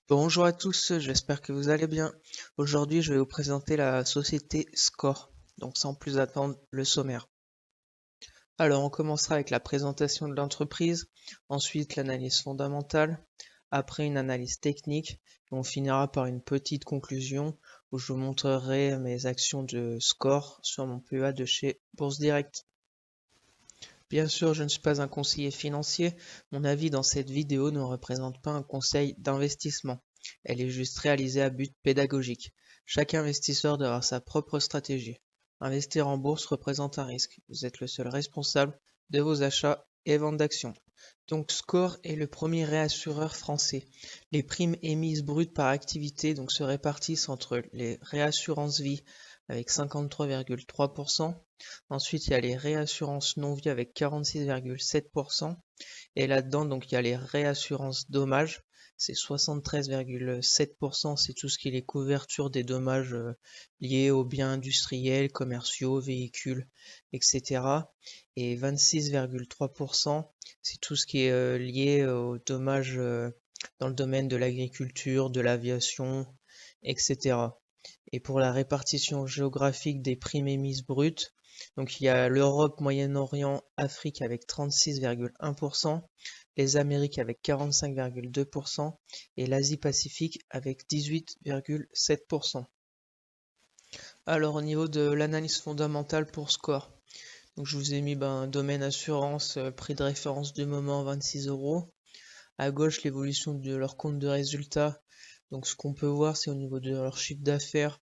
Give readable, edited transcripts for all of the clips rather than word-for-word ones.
Bonjour à tous, j'espère que vous allez bien. Aujourd'hui, je vais vous présenter la société Score. Donc, sans plus attendre, le sommaire. Alors, on commencera avec la présentation de l'entreprise, ensuite l'analyse fondamentale, après une analyse technique, et on finira par une petite conclusion où je vous montrerai mes actions de Score sur mon PEA de chez Bourse Direct. Bien sûr, je ne suis pas un conseiller financier. Mon avis dans cette vidéo ne représente pas un conseil d'investissement. Elle est juste réalisée à but pédagogique. Chaque investisseur doit avoir sa propre stratégie. Investir en bourse représente un risque. Vous êtes le seul responsable de vos achats et ventes d'actions. Donc Score est le premier réassureur français. Les primes émises brutes par activité se répartissent entre les réassurances vie avec 53,3%. Ensuite, il y a les réassurances non-vie avec 46,7%. Et là-dedans, il y a les réassurances dommages. C'est 73,7%. C'est tout ce qui est les couvertures des dommages liés aux biens industriels, commerciaux, véhicules, etc. Et 26,3%, c'est tout ce qui est lié aux dommages dans le domaine de l'agriculture, de l'aviation, etc. Et pour la répartition géographique des primes émises brutes, il y a l'Europe, Moyen-Orient, Afrique avec 36,1%, les Amériques avec 45,2% et l'Asie-Pacifique avec 18,7%. Alors au niveau de l'analyse fondamentale pour Score, je vous ai mis domaine assurance, prix de référence du moment 26 euros. À gauche, l'évolution de leur compte de résultat. Donc ce qu'on peut voir, c'est au niveau de leur chiffre d'affaires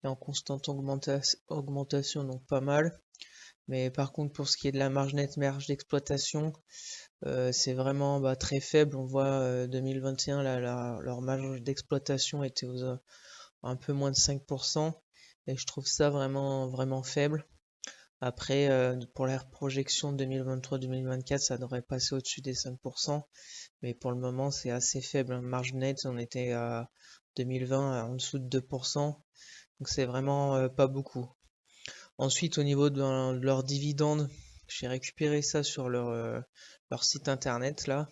et en constante augmentation, donc pas mal. Mais par contre, pour ce qui est de la marge nette, marge d'exploitation, c'est vraiment très faible. On voit 2021, leur marge d'exploitation était un peu moins de 5%. Et je trouve ça vraiment, vraiment faible. Après, pour la projection 2023-2024, ça devrait passer au-dessus des 5%. Mais pour le moment, c'est assez faible. Marge nette, on était à 2020 en dessous de 2%. Donc c'est vraiment pas beaucoup. Ensuite, au niveau de leurs dividendes, j'ai récupéré ça sur leur site internet là.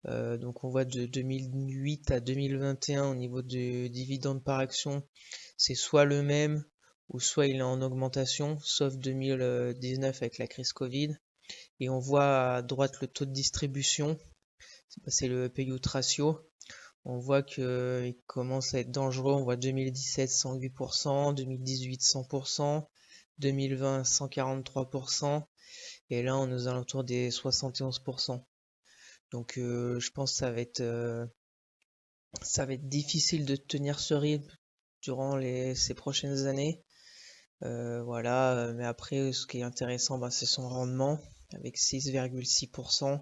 Donc on voit de 2008 à 2021 au niveau de dividendes par action, c'est soit le même ou soit il est en augmentation, sauf 2019 avec la crise Covid. Et on voit à droite le taux de distribution, c'est le payout ratio. On voit qu'il commence à être dangereux. On voit 2017 108%, 2018 100%, 2020 143%, et là on est aux alentours des 71%. Donc je pense que ça va être difficile de tenir ce rythme durant ces prochaines années. Voilà, mais après ce qui est intéressant, c'est son rendement avec 6,6%.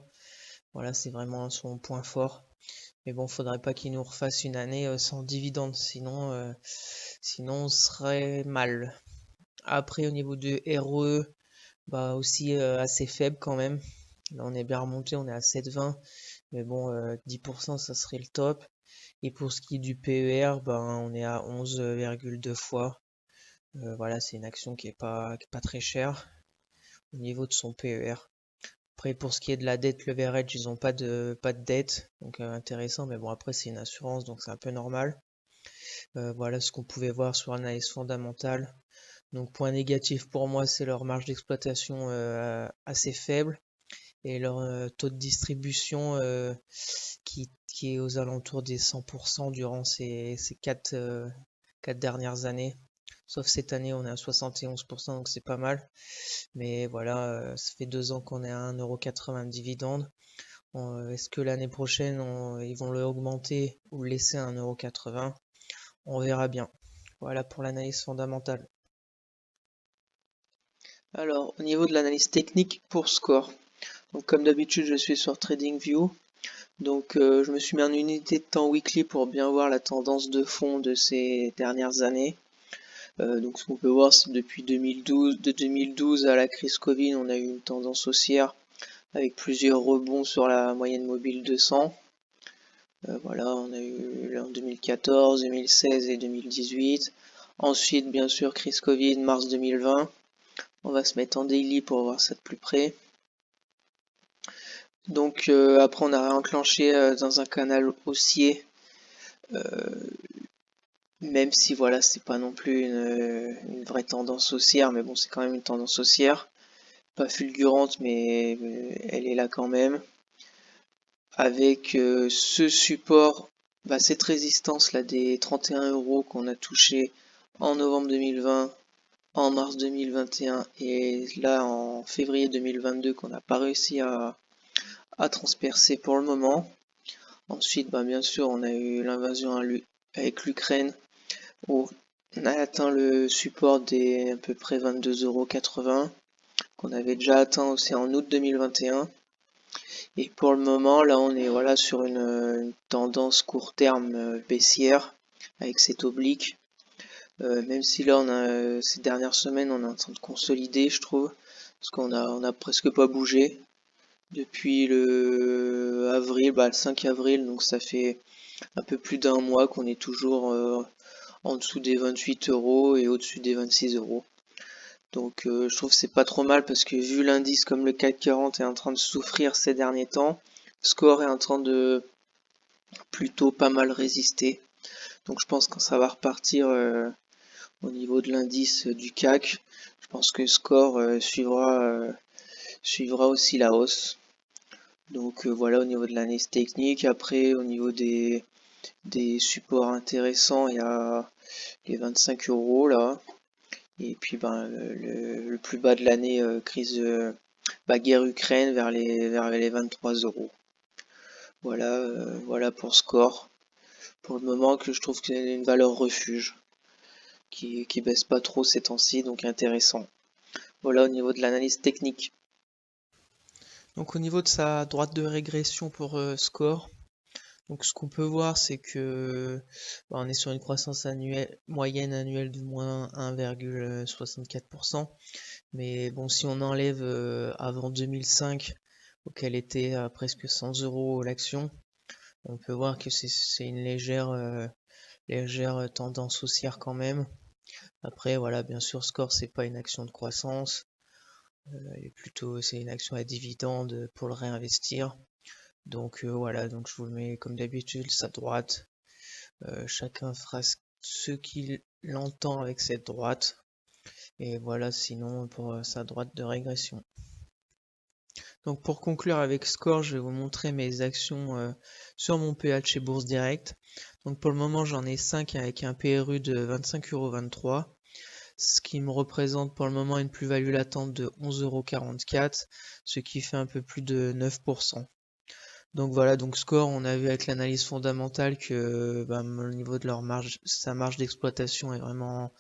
Voilà, c'est vraiment son point fort. Mais bon, faudrait pas qu'il nous refasse une année sans dividende, sinon on serait mal. Après, au niveau de ROE, aussi assez faible quand même. Là, on est bien remonté, on est à 7,20. Mais bon, 10%, ça serait le top. Et pour ce qui est du PER, on est à 11,2 fois. Voilà, c'est une action qui est pas très chère au niveau de son PER. Après, pour ce qui est de la dette leverage, ils n'ont pas de dette, donc intéressant. Mais bon, après, c'est une assurance, donc c'est un peu normal. Voilà ce qu'on pouvait voir sur l'analyse fondamentale. Donc, point négatif pour moi, c'est leur marge d'exploitation assez faible et leur taux de distribution qui est aux alentours des 100% durant ces 4 dernières années. Sauf cette année, on est à 71%, donc c'est pas mal. Mais voilà, ça fait 2 ans qu'on est à 1,80€ de dividende. Est-ce que l'année prochaine, ils vont le augmenter ou le laisser à 1,80€? On verra bien. Voilà pour l'analyse fondamentale. Alors, au niveau de l'analyse technique pour Score. Donc, comme d'habitude, je suis sur TradingView. Donc, je me suis mis en unité de temps weekly pour bien voir la tendance de fond de ces dernières années. Donc, ce qu'on peut voir, c'est depuis 2012, de 2012 à la crise Covid, on a eu une tendance haussière avec plusieurs rebonds sur la moyenne mobile 200. Voilà, on a eu en 2014, 2016 et 2018. Ensuite, bien sûr, crise Covid, mars 2020. On va se mettre en daily pour voir ça de plus près. Donc après on a enclenché dans un canal haussier Même si voilà, c'est pas non plus une vraie tendance haussière, mais bon, c'est quand même une tendance haussière. Pas fulgurante, mais elle est là quand même. Avec ce support, cette résistance là des 31 € qu'on a touché en novembre 2020, en mars 2021 et là en février 2022 qu'on n'a pas réussi à transpercer pour le moment. Ensuite, bien sûr, on a eu l'invasion avec l'Ukraine où on a atteint le support des à peu près 22,80 € qu'on avait déjà atteint aussi en août 2021. Et pour le moment, là, on est voilà sur une tendance court terme baissière avec cette oblique. Même si là, ces dernières semaines, on est en train de consolider, je trouve, parce qu'on a presque pas bougé depuis le avril, le 5 avril, donc ça fait un peu plus d'un mois qu'on est toujours en dessous des 28 € et au-dessus des 26 €. Donc je trouve que c'est pas trop mal parce que vu l'indice comme le CAC 40 est en train de souffrir ces derniers temps, Score est en train de plutôt pas mal résister. Donc je pense que quand ça va repartir au niveau de l'indice du CAC, je pense que Score suivra aussi la hausse. Donc voilà au niveau de l'analyse technique. Après au niveau des supports intéressants, il y a les 25 € là. Et puis le plus bas de l'année, crise guerre Ukraine vers les 23 €. Voilà pour Score. Pour le moment que je trouve que c'est une valeur refuge qui baisse pas trop ces temps-ci, donc intéressant. Voilà au niveau de l'analyse technique. Donc au niveau de sa droite de régression pour Score, donc ce qu'on peut voir c'est que on est sur une croissance moyenne annuelle de moins 1,64%. Mais bon, si on enlève avant 2005, auquel était à presque 100 € l'action, on peut voir que c'est une légère tendance haussière quand même. Après, voilà, bien sûr, Score, c'est pas une action de croissance, c'est une action à dividende pour le réinvestir. Donc voilà, donc je vous le mets comme d'habitude, sa droite. Chacun fera ce qu'il entend avec cette droite. Et voilà, sinon pour sa droite de régression. Donc pour conclure avec Score, je vais vous montrer mes actions sur mon PH chez Bourse Direct. Donc pour le moment, j'en ai 5 avec un PRU de 25,23 €, ce qui me représente pour le moment une plus-value latente de 11,44 €, ce qui fait un peu plus de 9%. Donc voilà, donc Score, on a vu avec l'analyse fondamentale que au niveau de leur marge, sa marge d'exploitation est vraiment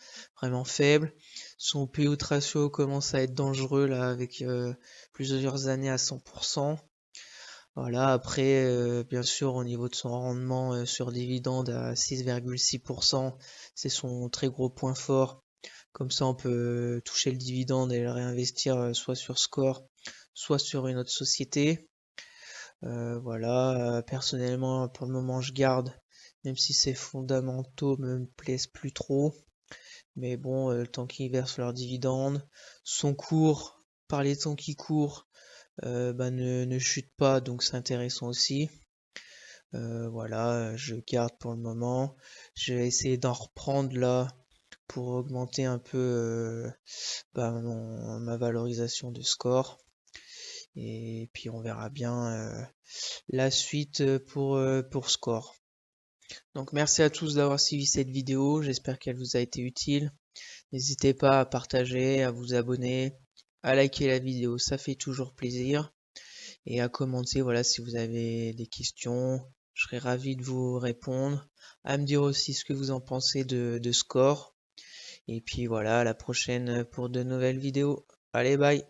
faible. Son P/E ratio commence à être dangereux là avec plusieurs années à 100%. Voilà, après bien sûr au niveau de son rendement sur dividende à 6,6%, c'est son très gros point fort. Comme ça on peut toucher le dividende et le réinvestir soit sur Score, soit sur une autre société. Voilà, personnellement, pour le moment, je garde, même si ces fondamentaux me plaisent plus trop. Mais bon, le temps qu'ils versent leurs dividendes, son cours, par les temps qui courent, ne chute pas, donc c'est intéressant aussi. Voilà, je garde pour le moment. Je vais essayer d'en reprendre là pour augmenter un peu ma valorisation de Score. Et puis on verra bien la suite pour Score. Donc merci à tous d'avoir suivi cette vidéo, j'espère qu'elle vous a été utile. N'hésitez pas à partager, à vous abonner, à liker la vidéo, ça fait toujours plaisir. Et à commenter, voilà, si vous avez des questions, je serai ravi de vous répondre. À me dire aussi ce que vous en pensez de Score. Et puis voilà, à la prochaine pour de nouvelles vidéos. Allez, bye!